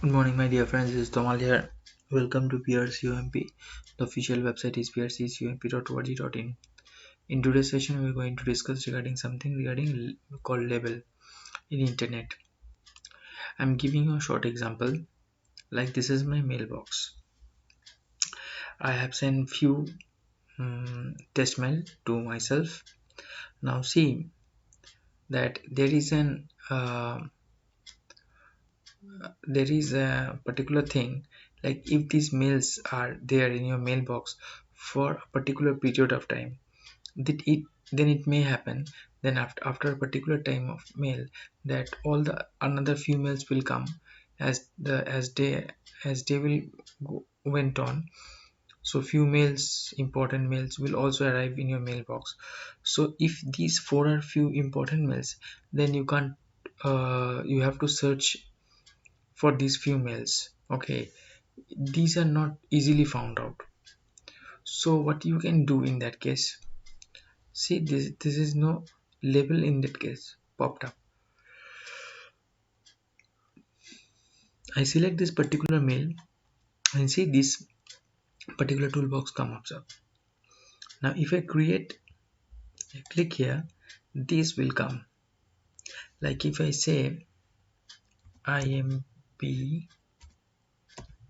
Good morning, my dear friends. This is Tomal here. Welcome to PRCUMP. The official website is prccump.org.in. In today's session, we're going to discuss regarding something called label in internet. I'm giving you a short example. Like this is my mailbox. I have sent few test mail to myself. Now see that there is a particular thing, like if these mails are there in your mailbox for a particular period of time, that it then it may happen then after a particular time of mail that all the another few mails will come as they will went on. So few mails, important mails, will also arrive in your mailbox. So if these four are few important mails, then you have to search for these few mails. Okay, these are not easily found out. So what you can do in that case, see this is no label in that case popped up. I select this particular mail and see this particular toolbox comes up. Now if I click here, this will come. Like if I say IMP,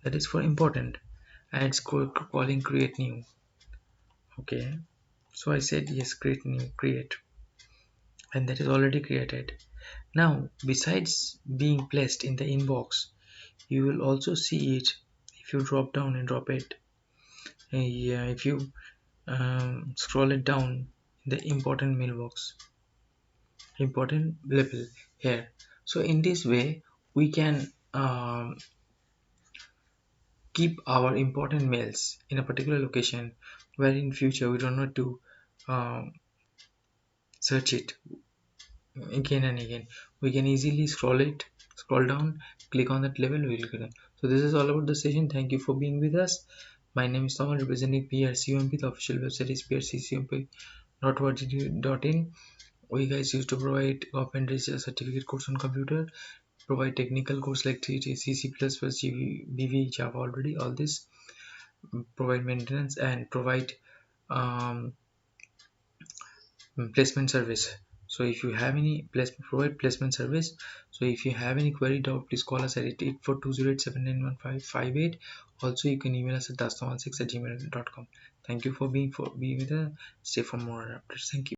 that is for important, and it's calling create new. Okay, so I said yes, create new, create, and that is already created. Now besides being placed in the inbox, you will also see it if you drop down and drop it. Yeah, if you scroll it down in the important mailbox, important label here. So in this way we can keep our important mails in a particular location where in future we don't need to um, search it again and again. We can easily scroll down, click on that level, we'll get it. So this is all about the session. Thank you for being with us. My name is Thomas, representing PRCUMP. The official website is prccump.org.in. We guys used to provide govt research certificate course on computer, provide technical course like C, C++, BV, Java already, all this, provide maintenance and provide um, placement service. So if you have any provide placement service. So if you have any query doubt, please call us at 884208791558. Also you can email us at dastam16@gmail.com. Thank you for being with us. Stay for more updates. Thank you.